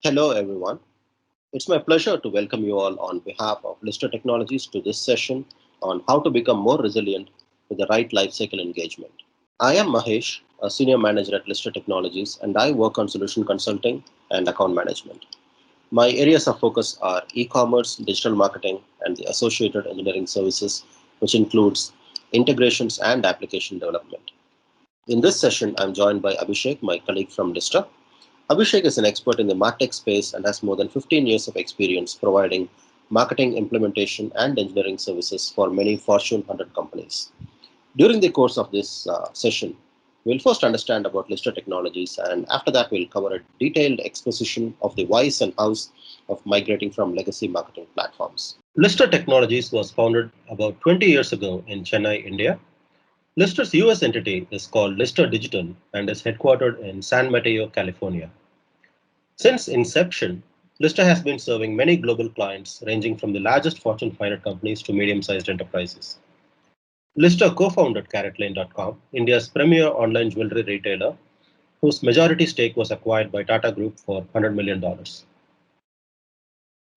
Hello, everyone. It's my pleasure to welcome you all on behalf of Lister Technologies to this session on how to become more resilient with the right lifecycle engagement. I am Mahesh, a senior manager at Lister Technologies, and I work on solution consulting and account management. My areas of focus are e-commerce, digital marketing, and the associated engineering services, which includes integrations and application development. In this session, I'm joined by Abhishek, my colleague from Lister. Abhishek is an expert in the MarTech space and has more than 15 years of experience providing marketing, implementation, and engineering services for many Fortune 100 companies. During the course of this session, we'll first understand about Lister Technologies, and after that, we'll cover a detailed exposition of the whys and hows of migrating from legacy marketing platforms. Lister Technologies was founded about 20 years ago in Chennai, India. Lister's US entity is called Lister Digital and is headquartered in San Mateo, California. Since inception, Lister has been serving many global clients ranging from the largest Fortune 500 companies to medium-sized enterprises. Lister co-founded CaratLane.com, India's premier online jewelry retailer, whose majority stake was acquired by Tata Group for $100 million.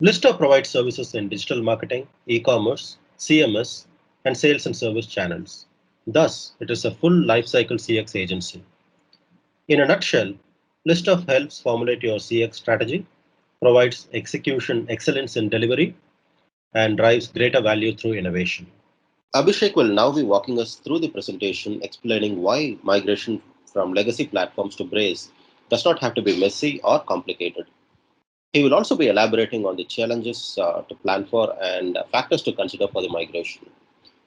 Lister provides services in digital marketing, e-commerce, CMS, and sales and service channels. Thus, it is a full lifecycle CX agency. In a nutshell, Lister helps formulate your CX strategy, provides execution excellence in delivery, and drives greater value through innovation. Abhishek will now be walking us through the presentation explaining why migration from legacy platforms to Braze does not have to be messy or complicated. He will also be elaborating on the challenges to plan for and factors to consider for the migration.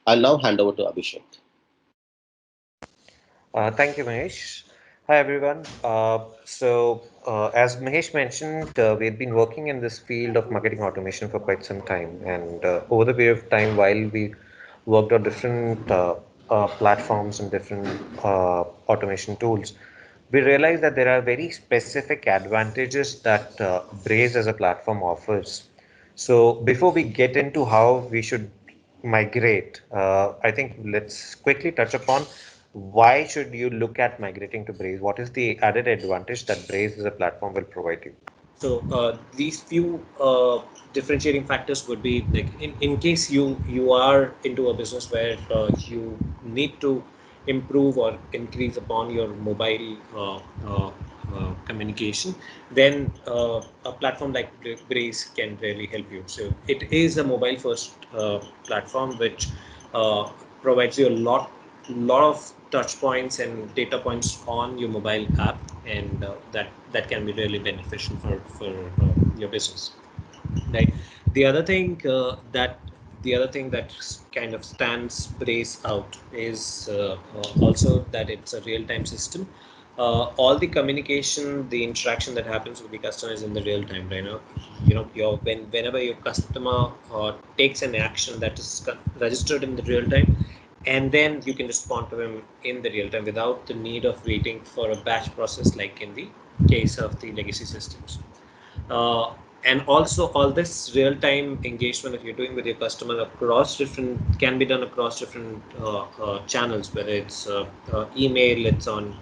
I'll now hand over to Abhishek. Thank you, Mahesh. Hi, everyone. As Mahesh mentioned, we've been working in this field of marketing automation for quite some time. And over the period of time, while we worked on different platforms and different automation tools, we realized that there are very specific advantages that Braze as a platform offers. So, before we get into how we should migrate, I think let's quickly touch upon why should you look at migrating to Braze? What is the added advantage that Braze as a platform will provide you? These few differentiating factors would be like in case you are into a business where you need to improve or increase upon your mobile communication, then a platform like Braze can really help you. So it is a mobile first platform which uh, provides you a lot of touch points and data points on your mobile app, and that can be really beneficial for your business, right? The other thing that kind of stands Brace out is also that it's a real time system. All the communication, the interaction that happens with the customer is in the real time, right? Whenever your customer takes an action that is registered in the real time, and then you can respond to him in the real time without the need of waiting for a batch process like in the case of the legacy systems. Uh, and also all this real-time engagement that you're doing with your customer across different can be done across different channels, whether it's email, it's on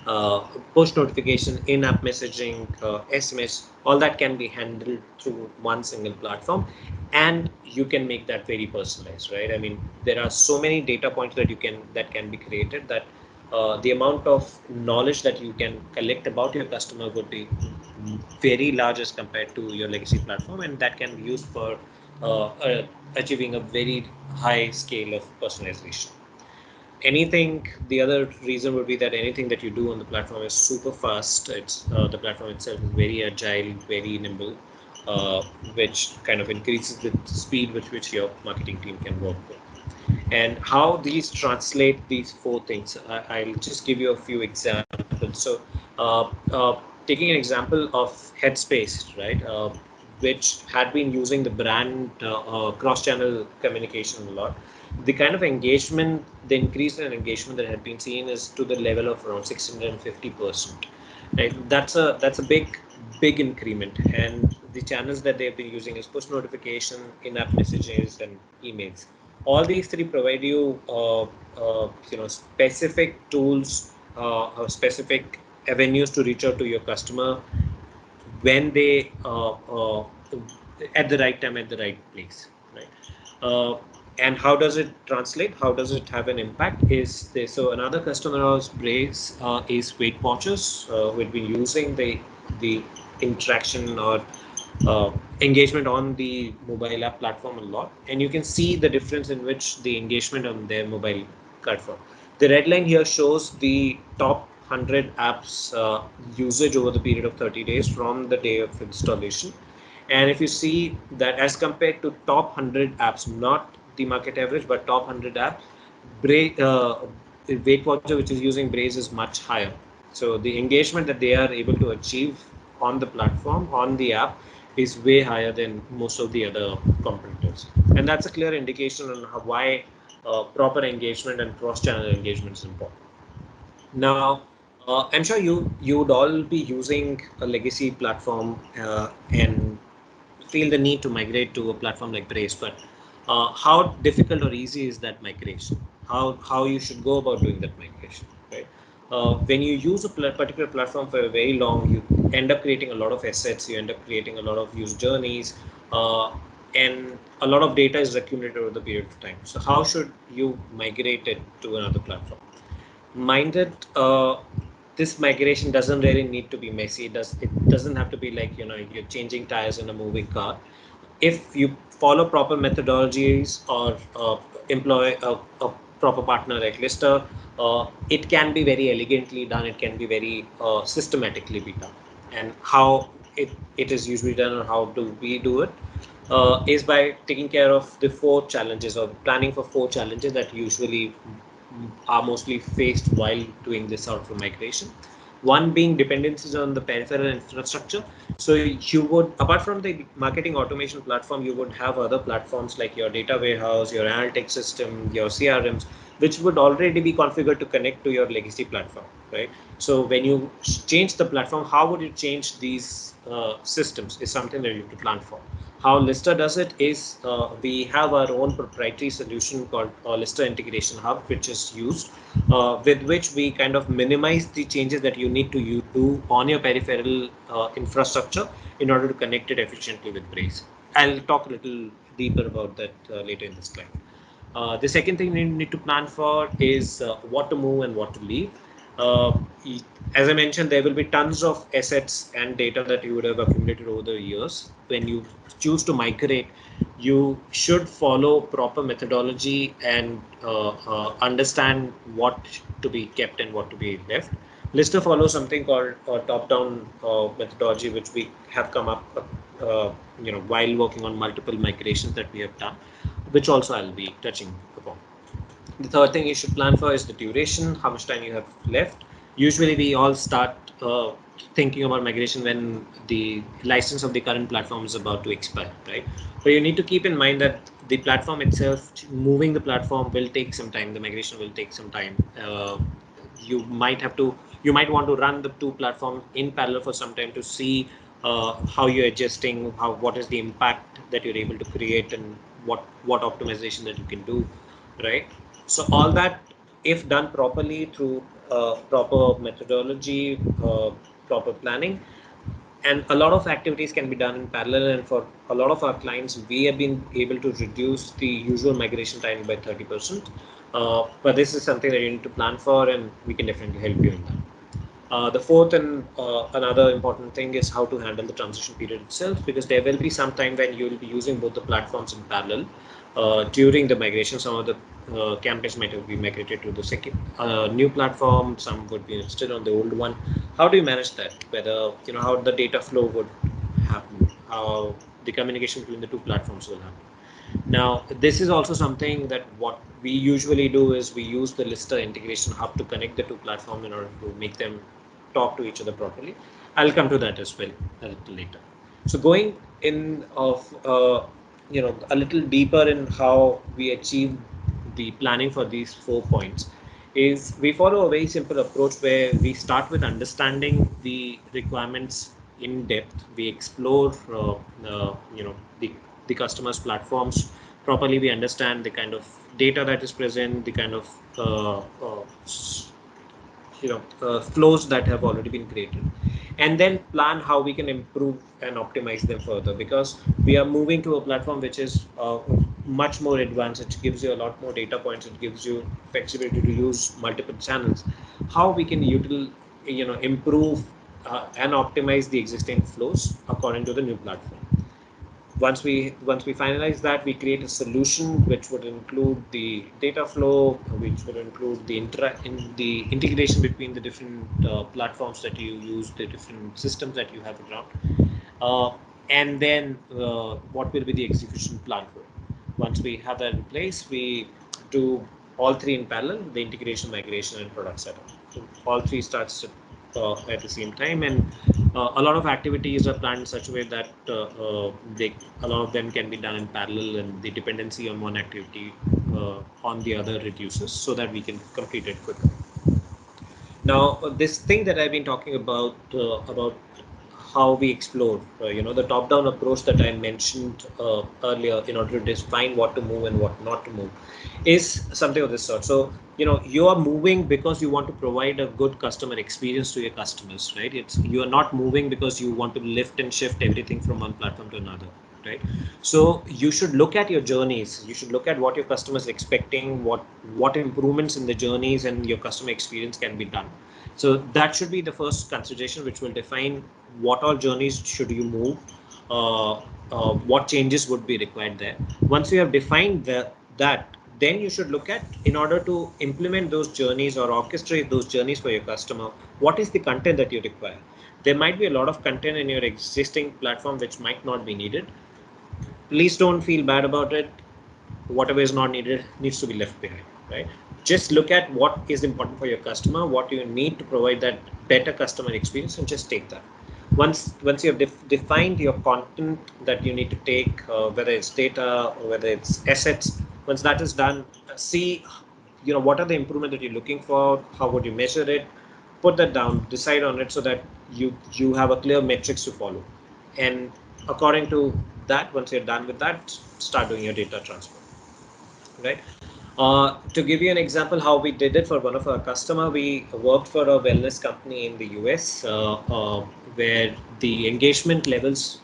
uh, push notification, in-app messaging, SMS. All that can be handled through one single platform, and you can make that very personalized, right? I mean, there are so many data points that can be created that the amount of knowledge that you can collect about your customer would be very large as compared to your legacy platform, and that can be used for achieving a very high scale of personalization. The other reason would be that anything that you do on the platform is super fast. It's the platform itself is very agile, very nimble, uh, which kind of increases the speed with which your marketing team can work with. And how these translate these four things, I'll just give you a few examples. So taking an example of Headspace, right, which had been using the brand cross-channel communication a lot. The kind of engagement, the increase in engagement that had been seen is to the level of around 650%. Right, that's a big increment, and the channels that they've been using is push notification, in-app messages, and emails. All these three provide you specific tools, or specific avenues to reach out to your customer when they at the right time at the right place, right? Uh, and how does it translate? How does it have an impact? Is this, so another customer of Braze is Weight Watchers, who've been using the interaction or engagement on the mobile app platform a lot, and you can see the difference in which the engagement on their mobile platform. The red line here shows the top 100 apps usage over the period of 30 days from the day of installation. And if you see that as compared to top 100 apps, not the market average, but top 100 apps, Weight Watcher, which is using Braze, is much higher. So the engagement that they are able to achieve on the platform, on the app, is way higher than most of the other competitors. And that's a clear indication on why proper engagement and cross-channel engagement is important. Now, I'm sure you would all be using a legacy platform and feel the need to migrate to a platform like Braze, but how difficult or easy is that migration? How you should go about doing that migration, right? When you use a particular platform for very long, you end up creating a lot of assets. You end up creating a lot of user journeys, uh, and a lot of data is accumulated over the period of time. So how should you migrate it to another platform? Mind that this migration doesn't really need to be messy. It doesn't have to be like, you're changing tires in a moving car. If you follow proper methodologies or employ a proper partner like Lister, it can be very elegantly done. It can be very systematically be done. And how it is usually done, or how do we do it, is by taking care of the four challenges, or planning for four challenges that usually are mostly faced while doing this sort of a migration. One being dependencies on the peripheral infrastructure. So you would, apart from the marketing automation platform, you would have other platforms like your data warehouse, your analytics system, your CRMs, which would already be configured to connect to your legacy platform, right? So when you change the platform, how would you change these systems is something that you have to plan for. How Lister does it is, we have our own proprietary solution called Lister Integration Hub, which is used, with which we kind of minimize the changes that you need to do on your peripheral infrastructure in order to connect it efficiently with Braze. I'll talk a little deeper about that later in this slide. The second thing you need to plan for is what to move and what to leave. Uh, as I mentioned, there will be tons of assets and data that you would have accumulated over the years. When you choose to migrate, you should follow proper methodology and understand what to be kept and what to be left. Lister follows something called top-down methodology, which we have come up, while working on multiple migrations that we have done, which also I'll be touching upon. The third thing you should plan for is the duration, how much time you have left. Usually, we all start thinking about migration when the license of the current platform is about to expire, right? But you need to keep in mind that the platform itself, moving the platform will take some time. The migration will take some time. You might have to, you might want to run the two platforms in parallel for some time to see how you're adjusting, what is the impact that you're able to create, and what optimization that you can do, right? So all that, if done properly through proper methodology, proper planning, and a lot of activities can be done in parallel. And for a lot of our clients, we have been able to reduce the usual migration time by 30%. But this is something that you need to plan for, and we can definitely help you in that. The fourth and another important thing is how to handle the transition period itself, because there will be some time when you will be using both the platforms in parallel. During the migration, some of the campaigns might have been migrated to the second new platform, some would be still on the old one. How do you manage that? Whether, how the data flow would happen, how the communication between the two platforms will happen. Now, this is also something that what we usually do is we use the Lister integration hub to connect the two platforms in order to make them talk to each other properly. I'll come to that as well a little later. So going in of a little deeper in how we achieve the planning for these 4 points is we follow a very simple approach where we start with understanding the requirements in depth. We explore the customer's platforms properly. We understand the kind of data that is present, the kind of flows that have already been created, and then plan how we can improve and optimize them further, because we are moving to a platform which is much more advanced. It gives you a lot more data points, it gives you flexibility to use multiple channels. How we can improve and optimize the existing flows according to the new platform. Once we finalize that, we create a solution which would include the data flow, which would include the integration between the different platforms that you use, the different systems that you have around, and then what will be the execution plan for it. Once we have that in place, we do all three in parallel: the integration, migration, and product setup. So all three starts at the same time, and a lot of activities are planned in such a way that a lot of them can be done in parallel, and the dependency on one activity on the other reduces, so that we can complete it quicker. Now, this thing that I've been talking about how we explore, the top-down approach that I mentioned earlier, in order to define what to move and what not to move, is something of this sort. So, you are moving because you want to provide a good customer experience to your customers, right? You are not moving because you want to lift and shift everything from one platform to another, right? So you should look at your journeys. You should look at what your customers are expecting, what improvements in the journeys and your customer experience can be done. So that should be the first consideration, which will define what all journeys should you move, uh, what changes would be required there. Once you have defined that, then you should look at, in order to implement those journeys or orchestrate those journeys for your customer, what is the content that you require. There might be a lot of content in your existing platform which might not be needed. Please don't feel bad about it. Whatever is not needed needs to be left behind, right? Just look at what is important for your customer, what you need to provide that better customer experience, and just take that. Once you have defined your content that you need to take, whether it's data or whether it's assets, once that is done, see, what are the improvement that you're looking for, how would you measure it, put that down, decide on it, so that you have a clear metrics to follow. And according to that, once you're done with that, start doing your data transfer, right? To give you an example how we did it for one of our customer, we worked for a wellness company in the US, where the engagement levels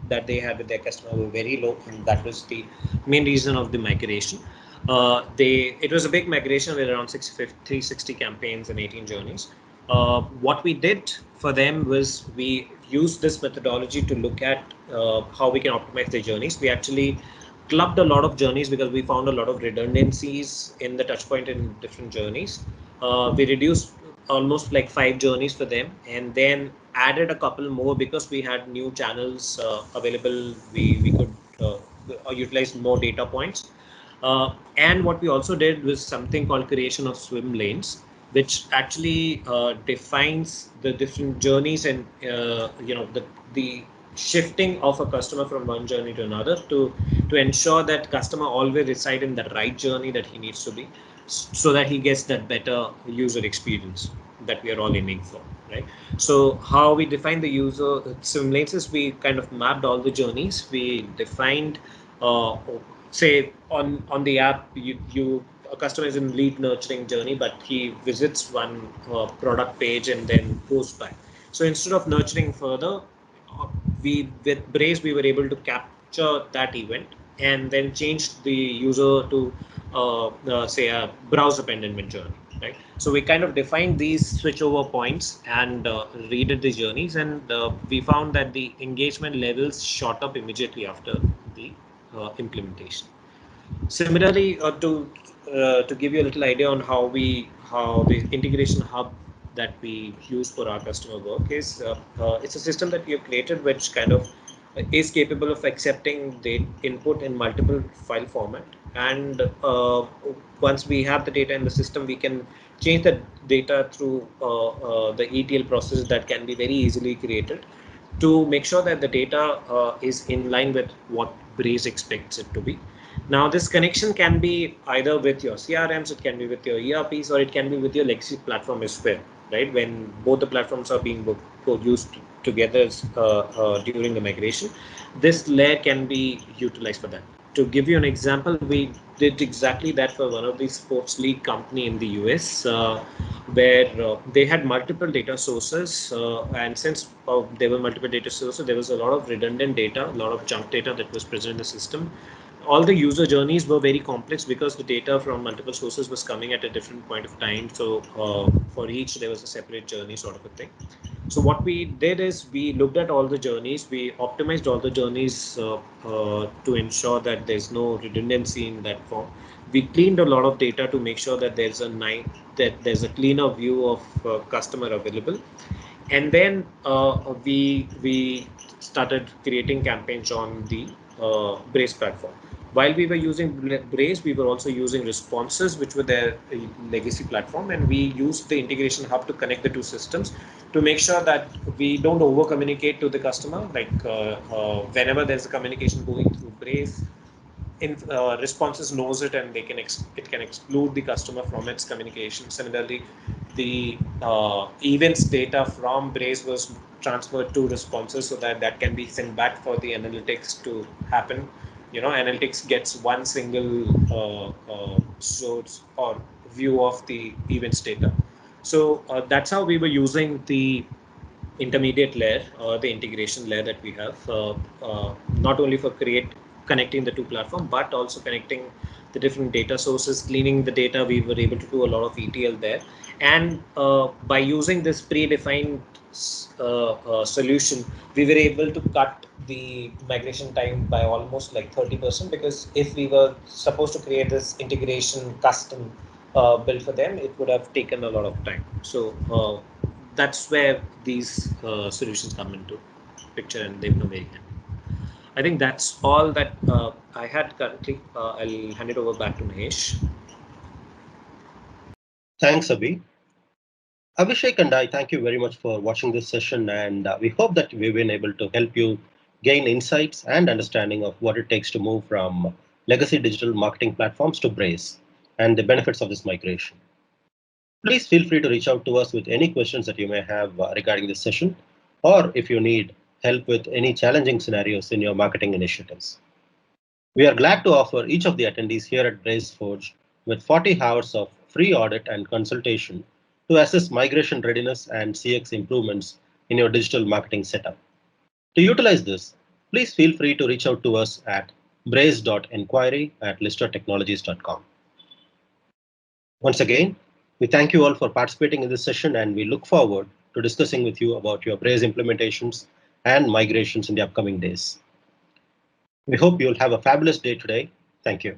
that they had with their customer were very low, and that was the main reason of the migration. It was a big migration with around 360 campaigns and 18 journeys. What we did for them was we used this methodology to look at how we can optimize their journeys. We actually clubbed a lot of journeys because we found a lot of redundancies in the touchpoint in different journeys. We reduced almost like 5 journeys for them, and then added a couple more because we had new channels available. We could utilize more data points. And what we also did was something called creation of swim lanes, which actually defines the different journeys, and the shifting of a customer from one journey to another, to ensure that customer always reside in the right journey that he needs to be, so that he gets that better user experience that we are all aiming for, right? So how we define the user swim lanes is, we kind of mapped all the journeys. We defined, uh, say, on the app, you a customer is in lead nurturing journey, but he visits one product page and then goes back. So instead of nurturing further, we with Braze we were able to capture that event and then change the user to say a browse abandonment journey, right? So we kind of defined these switchover points and redid the journeys, and we found that the engagement levels shot up immediately after the implementation. Similarly, to give you a little idea on how the integration hub that we use for our customer work is, it's a system that we have created which kind of is capable of accepting the input in multiple file format, and once we have the data in the system, we can change the data through the ETL process that can be very easily created, to make sure that the data is in line with what Braze expects it to be. Now, this connection can be either with your CRMs, it can be with your ERPs, or it can be with your legacy platform as well, right? When both the platforms are being used together during the migration, this layer can be utilized for that. To give you an example, we did exactly that for one of the sports league company in the US, where they had multiple data sources, and since there were multiple data sources, there was a lot of redundant data, a lot of junk data that was present in the system. All the user journeys were very complex because the data from multiple sources was coming at a different point of time. So for each, there was a separate journey sort of a thing. So what we did is we looked at all the journeys, we optimized all the journeys to ensure that there's no redundancy in that form. We cleaned a lot of data to make sure that there's a cleaner view of customer available, and then we started creating campaigns on the Braze platform. While we were using Braze, we were also using responses, which were their legacy platform, and we used the integration hub to connect the two systems to make sure that we don't over communicate to the customer. Like whenever there's a communication going through Braze, responses knows it, and it can exclude the customer from its communication. Similarly, the events data from Braze was transferred to responses so that that can be sent back for the analytics to happen. Analytics gets one single source or view of the events data. So that's how we were using the intermediate layer or the integration layer that we have, not only for create connecting the two platform, but also connecting the different data sources, cleaning the data. We were able to do a lot of ETL there, and by using this predefined solution, we were able to cut the migration time by almost like 30%, because if we were supposed to create this integration custom build for them, it would have taken a lot of time. So that's where these solutions come into picture, and they become very handy. I think that's all that I had currently. I'll hand it over back to Mahesh. Thanks, Abhi. Abhishek and I thank you very much for watching this session, and we hope that we've been able to help you gain insights and understanding of what it takes to move from legacy digital marketing platforms to Braze and the benefits of this migration. Please feel free to reach out to us with any questions that you may have regarding this session, or if you need help with any challenging scenarios in your marketing initiatives. We are glad to offer each of the attendees here at Braze Forge with 40 hours of free audit and consultation to assess migration readiness and CX improvements in your digital marketing setup. To utilize this, please feel free to reach out to us at braze.enquiry@listertechnologies.com. Once again, we thank you all for participating in this session, and we look forward to discussing with you about your Braze implementations and migrations in the upcoming days. We hope you'll have a fabulous day today. Thank you.